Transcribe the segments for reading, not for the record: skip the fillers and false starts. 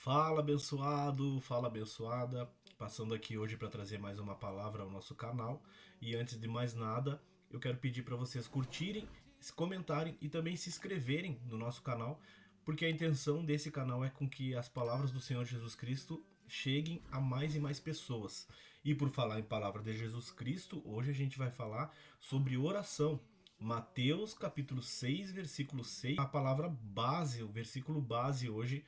Fala abençoado, fala abençoada, passando aqui hoje para trazer mais uma palavra ao nosso canal. E antes de mais nada, eu quero pedir para vocês curtirem, se comentarem e também se inscreverem no nosso canal, porque a intenção desse canal é com que as palavras do Senhor Jesus Cristo cheguem a mais e mais pessoas. E por falar em palavra de Jesus Cristo, hoje a gente vai falar sobre oração. Mateus capítulo 6, versículo 6, a palavra base, o versículo base hoje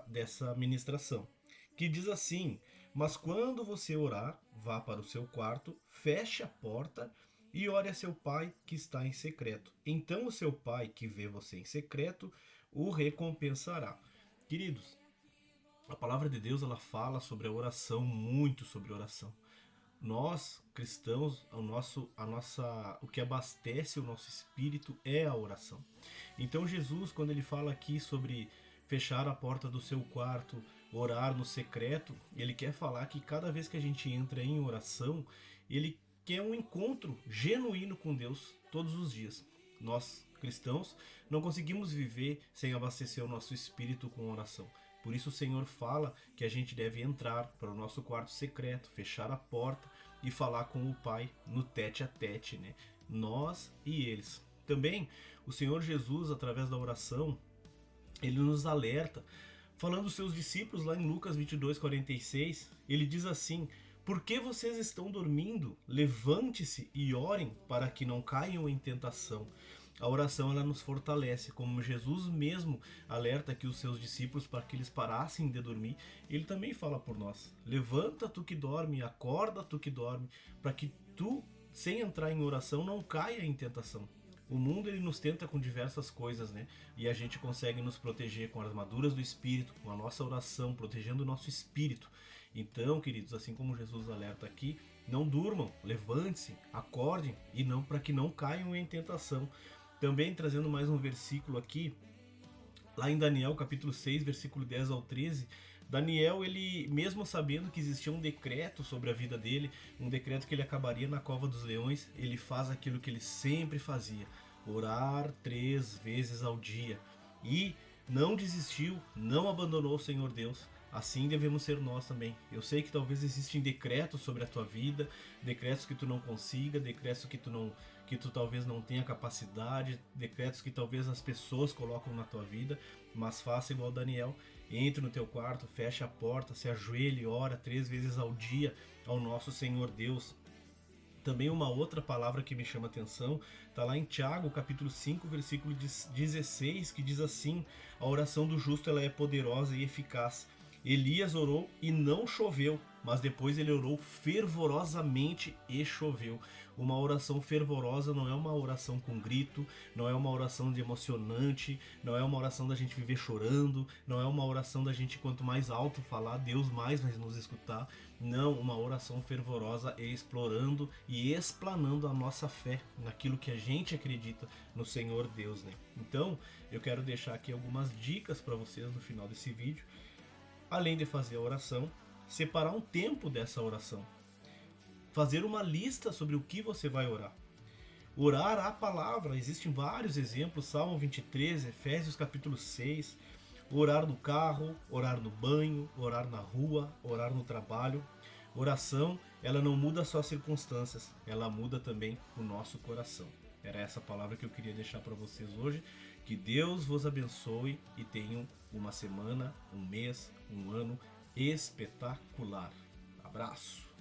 dessa ministração, que diz assim: mas quando você orar, vá para o seu quarto, feche a porta e ore a seu pai que está em secreto. Então o seu pai que vê você em secreto o recompensará. Queridos, a palavra de Deus ela fala sobre a oração, muito sobre oração. Nós, cristãos, o que abastece o nosso espírito é a oração. Então Jesus, quando ele fala aqui sobre fechar a porta do seu quarto, orar no secreto, ele quer falar que cada vez que a gente entra em oração, ele quer um encontro genuíno com Deus todos os dias. Nós, cristãos, não conseguimos viver sem abastecer o nosso espírito com oração. Por isso o Senhor fala que a gente deve entrar para o nosso quarto secreto, fechar a porta e falar com o Pai no tete a tete, né? Nós e eles. Também o Senhor Jesus, através da oração, ele nos alerta, falando aos seus discípulos lá em Lucas 22:46, ele diz assim: por que vocês estão dormindo? Levante-se e orem para que não caiam em tentação. A oração ela nos fortalece, como Jesus mesmo alerta aqui os seus discípulos para que eles parassem de dormir. Ele também fala por nós: levanta tu que dorme, acorda tu que dorme, para que tu, sem entrar em oração, não caia em tentação. O mundo ele nos tenta com diversas coisas, né? E a gente consegue nos proteger com as armaduras do Espírito, com a nossa oração, protegendo o nosso espírito. Então, queridos, assim como Jesus alerta aqui, não durmam, levante-se, acordem e não para que não caiam em tentação. Também trazendo mais um versículo aqui, lá em Daniel capítulo 6, versículo 10 ao 13, Daniel, ele mesmo sabendo que existia um decreto sobre a vida dele, um decreto que ele acabaria na cova dos leões, ele faz aquilo que ele sempre fazia: orar 3 vezes ao dia. E não desistiu, não abandonou o Senhor Deus. Assim devemos ser nós também. Eu sei que talvez existem decretos sobre a tua vida, decretos que tu não consiga, decretos que tu talvez não tenha capacidade, decretos que talvez as pessoas colocam na tua vida, mas faça igual Daniel. Entre no teu quarto, feche a porta, se ajoelhe e ora 3 vezes ao dia ao nosso Senhor Deus. Também uma outra palavra que me chama a atenção está lá em Tiago, capítulo 5, versículo 16, que diz assim: a oração do justo ela é poderosa e eficaz. Elias orou e não choveu, mas depois ele orou fervorosamente e choveu. Uma oração fervorosa não é uma oração com grito, não é uma oração de emocionante, não é uma oração da gente viver chorando, não é uma oração da gente quanto mais alto falar, Deus mais vai nos escutar. Não, uma oração fervorosa é explorando e explanando a nossa fé naquilo que a gente acredita no Senhor Deus, né? Então, eu quero deixar aqui algumas dicas para vocês no final desse vídeo. Além de fazer a oração, separar um tempo dessa oração. Fazer uma lista sobre o que você vai orar. Orar a palavra, existem vários exemplos, Salmo 23, Efésios capítulo 6, orar no carro, orar no banho, orar na rua, orar no trabalho. Oração, ela não muda só as circunstâncias, ela muda também o nosso coração. Era essa palavra que eu queria deixar para vocês hoje. Que Deus vos abençoe e tenham uma semana, um mês, um ano espetacular. Abraço!